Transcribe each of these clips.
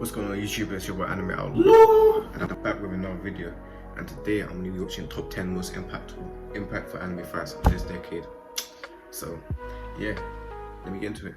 What's going on YouTube? It's your boy Anime Outlaw, and I'm back with another video. And today I'm going to be watching top 10 most impactful anime fights of this decade. So yeah, let me get into it.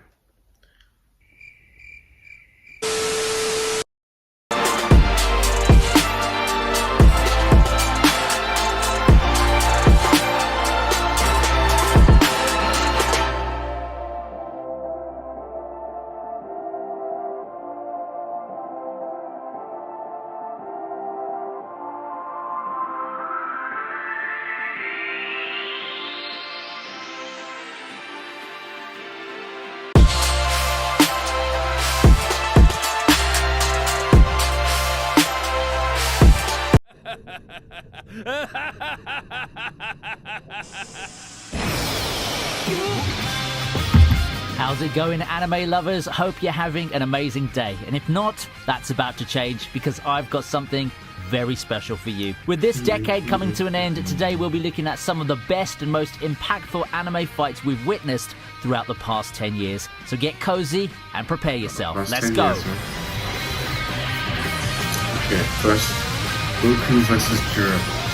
How's it going, anime lovers? Hope you're having an amazing day. And if not, that's about to change because I've got something very special for you. With this decade coming to an end, today we'll be looking at some of the best and most impactful anime fights we've witnessed throughout the past 10 years. So get cozy and prepare yourself. Let's go. Okay, first, Goku vs.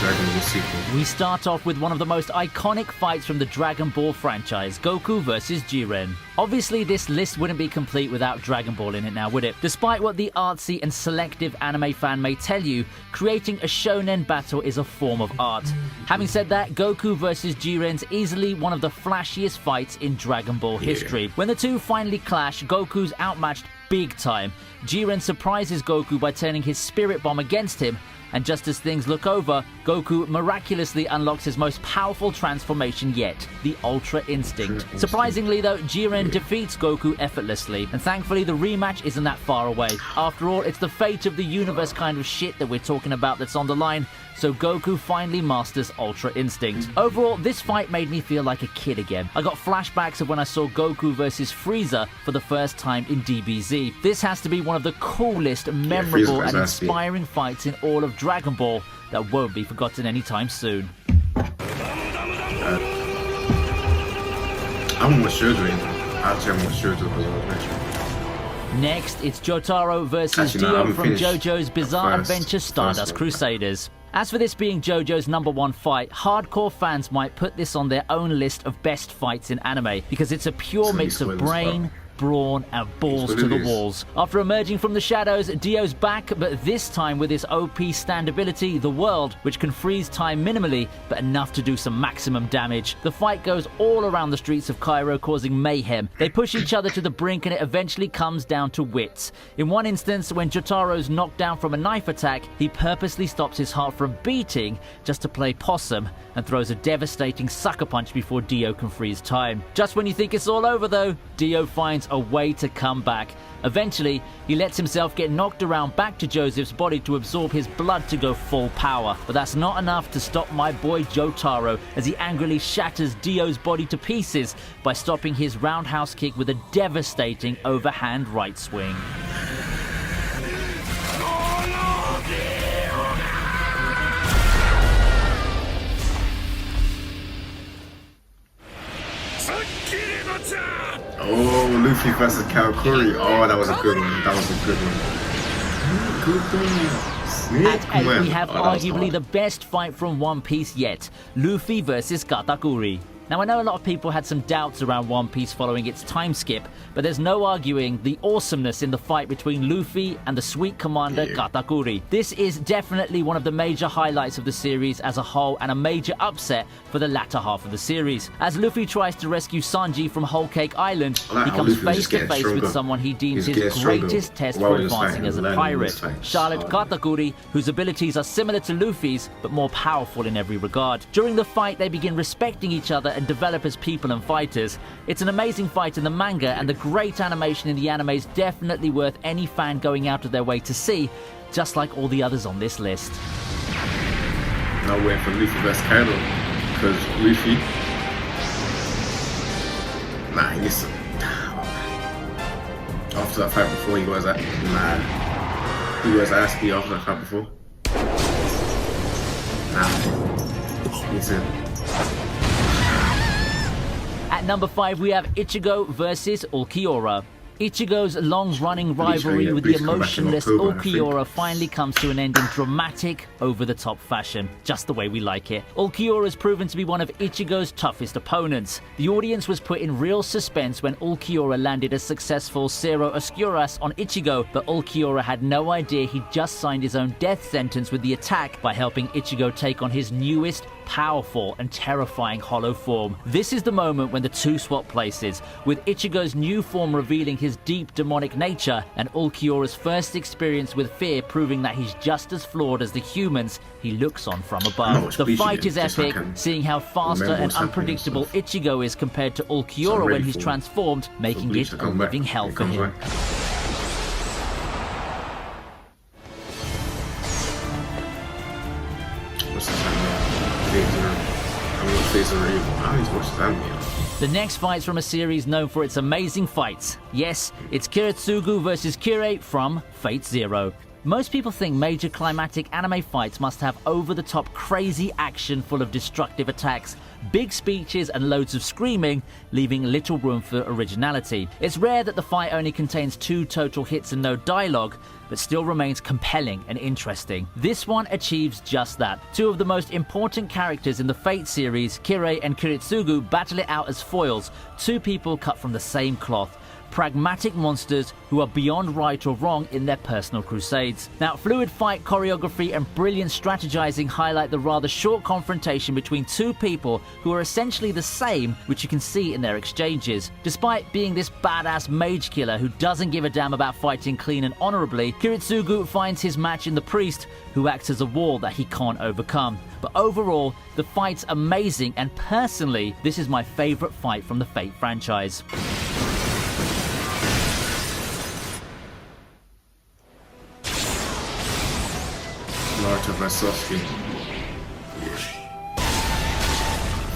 Dragon Ball sequel. We start off with one of the most iconic fights from the Dragon Ball franchise, Goku vs. Jiren. Obviously, this list wouldn't be complete without Dragon Ball in it now, would it? Despite what the artsy and selective anime fan may tell you, creating a shonen battle is a form of art. Having said that, Goku vs. Jiren's easily one of the flashiest fights in Dragon Ball history. When the two finally clash, Goku's outmatched big time. Jiren surprises Goku by turning his spirit bomb against him, and just as things look over, Goku miraculously unlocks his most powerful transformation yet, the Ultra Instinct. Surprisingly though, Jiren defeats Goku effortlessly, and thankfully the rematch isn't that far away. After all, it's the fate of the universe kind of shit that we're talking about that's on the line, so Goku finally masters Ultra Instinct. Overall, this fight made me feel like a kid again. I got flashbacks of when I saw Goku versus Frieza for the first time in DBZ. This has to be one of the coolest, memorable, and inspiring fights in all of Dragon Ball that won't be forgotten anytime soon. I'm more sure doing it. Actually, I'm more sure to the Next, it's Jotaro versus Dio from JoJo's Bizarre Adventure Stardust Crusaders. As for this being JoJo's #1 fight, hardcore fans might put this on their own list of best fights in anime because it's a pure mix of brain, brawn, and balls to the walls. After emerging from the shadows, Dio's back, but this time with his OP stand ability, the World, which can freeze time minimally, but enough to do some maximum damage. The fight goes all around the streets of Kayou, causing mayhem. They push each other to the brink, and it eventually comes down to wits. In one instance, when Jotaro's knocked down from a knife attack, he purposely stops his heart from beating just to play possum, and throws a devastating sucker punch before Dio can freeze time. Just when you think it's all over though, Dio finds a way to come back. Eventually, he lets himself get knocked around back to Joseph's body to absorb his blood to go full power. But that's not enough to stop my boy Jotaro as he angrily shatters Dio's body to pieces by stopping his roundhouse kick with a devastating overhand right swing. Oh, Luffy versus Karakuri. Oh, that was a good one. That was a good one. At 8, we have arguably the best fight from One Piece yet, Luffy versus Katakuri. Now, I know a lot of people had some doubts around One Piece following its time skip, but there's no arguing the awesomeness in the fight between Luffy and the sweet commander Katakuri. This is definitely one of the major highlights of the series as a whole and a major upset for the latter half of the series. As Luffy tries to rescue Sanji from Whole Cake Island, he comes face to face with someone he deems his greatest test for advancing as a pirate, Charlotte Katakuri, whose abilities are similar to Luffy's but more powerful in every regard. During the fight, they begin respecting each other and develop as people and fighters. It's an amazing fight in the manga, and the great animation in the anime is definitely worth any fan going out of their way to see, just like all the others on this list. Now we're for Luffy vs. Kaido, because Luffy, he needs to, after that fight before, he was at, he was ASCII after that fight before. He needs to. At number 5, we have Ichigo versus Ulquiorra. Ichigo's long-running rivalry with the emotionless Ulquiorra finally comes to an end in dramatic, over-the-top fashion, just the way we like it. Ulquiorra has proven to be one of Ichigo's toughest opponents. The audience was put in real suspense when Ulquiorra landed a successful Cero Oscuras on Ichigo, but Ulquiorra had no idea he'd just signed his own death sentence with the attack by helping Ichigo take on his newest, powerful and terrifying hollow form. This is the moment when the two swap places, with Ichigo's new form revealing his deep demonic nature and Ulquiorra's first experience with fear proving that he's just as flawed as the humans he looks on from above. The fight is epic, seeing how faster and unpredictable Ichigo is compared to Ulquiorra when he's transformed, making it a living hell for him. The next fight's from a series known for its amazing fights. Yes, it's Kiritsugu versus Kirei from Fate Zero. Most people think major climatic anime fights must have over-the-top crazy action full of destructive attacks, big speeches and loads of screaming, leaving little room for originality. It's rare that the fight only contains 2 total hits and no dialogue, but still remains compelling and interesting. This one achieves just that. 2 of the most important characters in the Fate series, Kirei and Kiritsugu, battle it out as foils, 2 people cut from the same cloth. Pragmatic monsters who are beyond right or wrong in their personal crusades. Now, fluid fight choreography and brilliant strategizing highlight the rather short confrontation between 2 people who are essentially the same, which you can see in their exchanges. Despite being this badass mage killer who doesn't give a damn about fighting clean and honorably, Kiritsugu finds his match in the priest, who acts as a wall that he can't overcome. But overall, the fight's amazing, and personally, this is my favorite fight from the Fate franchise. Naruto vs Sasuke.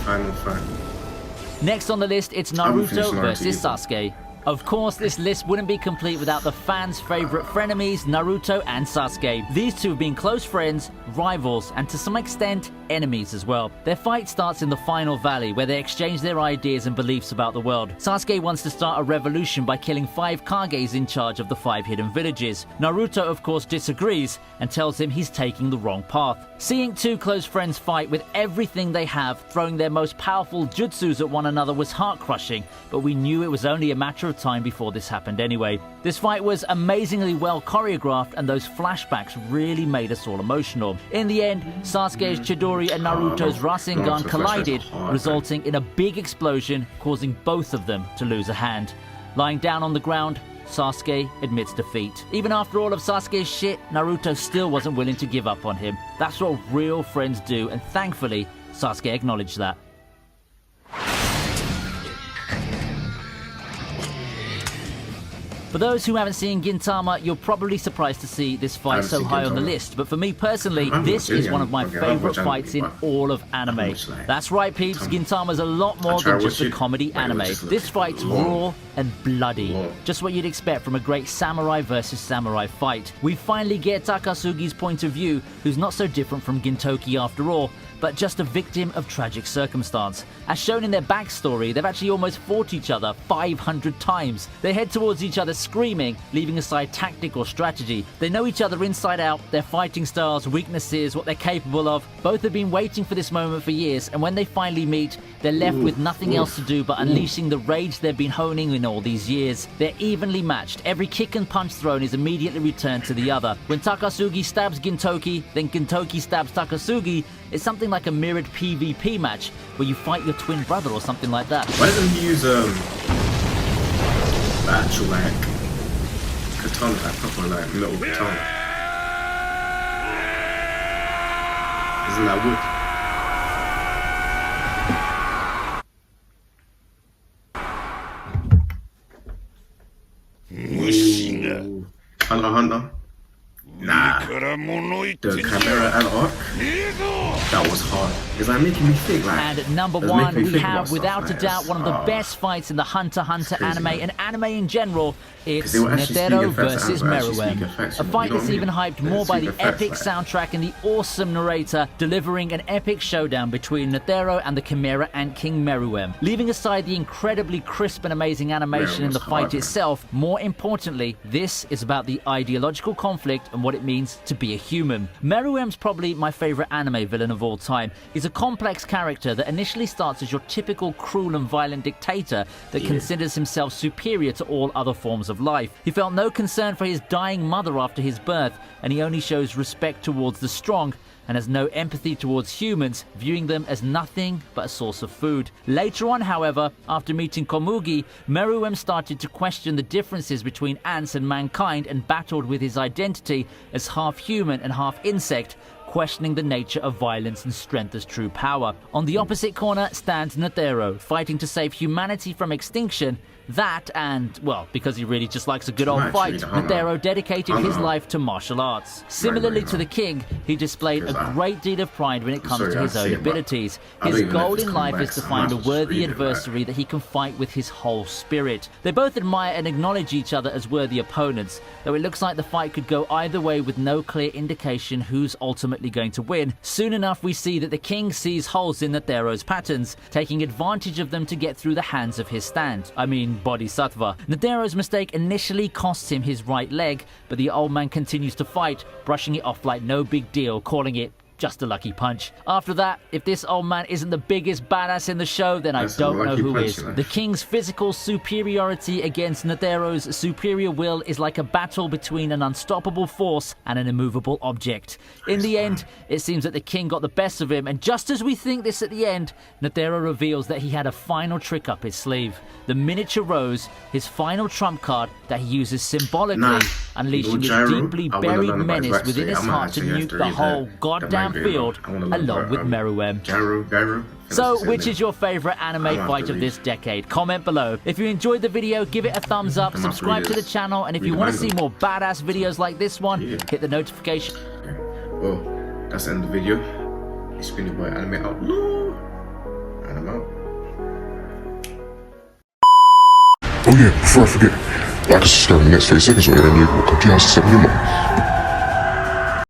Final fight. Next on the list, it's Naruto versus Sasuke. Of course, this list wouldn't be complete without the fans' favorite frenemies, Naruto and Sasuke. These two have been close friends, rivals, and to some extent, enemies as well. Their fight starts in the final valley, where they exchange their ideas and beliefs about the world. Sasuke wants to start a revolution by killing 5 Kages in charge of the 5 hidden villages. Naruto, of course, disagrees and tells him he's taking the wrong path. Seeing 2 close friends fight with everything they have, throwing their most powerful jutsus at one another was heart-crushing, but we knew it was only a matter of time before this happened anyway. This fight was amazingly well choreographed, and those flashbacks really made us all emotional. In the end, Sasuke's Chidori and Naruto's Rasengan collided, resulting in a big explosion, causing both of them to lose a hand. Lying down on the ground, Sasuke admits defeat. Even after all of Sasuke's shit, Naruto still wasn't willing to give up on him. That's what real friends do, and thankfully, Sasuke acknowledged that. For those who haven't seen Gintama, you're probably surprised to see this fight so high on the list, but for me personally, this is one of my favourite fights in all of anime. That's right, peeps, Gintama's a lot more than just a comedy anime. This fight's raw and bloody. Just what you'd expect from a great samurai versus samurai fight. We finally get Takasugi's point of view, who's not so different from Gintoki after all, but just a victim of tragic circumstance. As shown in their backstory, they've actually almost fought each other 500 times. They head towards each other screaming, leaving aside tactic or strategy. They know each other inside out, their fighting styles, weaknesses, what they're capable of. Both have been waiting for this moment for years, and when they finally meet, they're left with nothing else to do but unleashing the rage they've been honing in all these years. They're evenly matched. Every kick and punch thrown is immediately returned to the other. When Takasugi stabs Gintoki, then Gintoki stabs Takasugi, it's something like a mirrored PvP match where you fight your twin brother or something like that. Why doesn't he use actual katana, proper metal katana? Isn't that wood? Hunter Hunter? Nah. The camera and arc? That was hard. It's like making me think, like. And at number one, we have, without a doubt, one of the best fights in the Hunter x Hunter anime and anime in general. It's Netero versus Meruem. A fight that's even hyped more by the epic soundtrack and the awesome narrator delivering an epic showdown between Netero and the Chimera Ant King Meruem. Leaving aside the incredibly crisp and amazing animation in the fight itself, more importantly, this is about the ideological conflict and what it means to be a human. Meruem's probably my favorite anime villain of all time. He's a complex character that initially starts as your typical cruel and violent dictator that considers himself superior to all other forms of life. He felt no concern for his dying mother after his birth, and he only shows respect towards the strong and has no empathy towards humans, viewing them as nothing but a source of food. Later on, however, after meeting Komugi, Meruem started to question the differences between ants and mankind and battled with his identity as half human and half insect, questioning the nature of violence and strength as true power. On the opposite corner stands Netero, fighting to save humanity from extinction. That and, well, because he really just likes a good old fight, Netero dedicated his life to martial arts. Similarly to the king, he displayed a great deal of pride when it comes to his own abilities. His goal in life is to find a worthy adversary that he can fight with his whole spirit. They both admire and acknowledge each other as worthy opponents, though it looks like the fight could go either way with no clear indication who's ultimately going to win. Soon enough, we see that the king sees holes in Netero's patterns, taking advantage of them to get through the hands of his stand. I mean, Bodhisattva. Netero's mistake initially costs him his right leg, but the old man continues to fight, brushing it off like no big deal, calling it just a lucky punch. After that, if this old man isn't the biggest badass in the show, then I don't know who is. The king's physical superiority against Netero's superior will is like a battle between an unstoppable force and an immovable object. In the end, it seems that the king got the best of him, and just as we think this at the end, Netero reveals that he had a final trick up his sleeve. The miniature rose, his final trump card that he uses symbolically, unleashing his deeply buried menace within his heart to nuke the whole goddamn field, along with Meruem. So, which is your favorite anime fight of this decade? Comment below. If you enjoyed the video, give it a thumbs up, subscribe to the channel, and if you want to see more badass videos like this one, hit the notification. Well, that's the end of the video. It's been your boy Anime Outlaw, and I'm out. Oh yeah, before I forget, like and subscribe in the next 30 seconds or every new will come to your house to 7 your mom.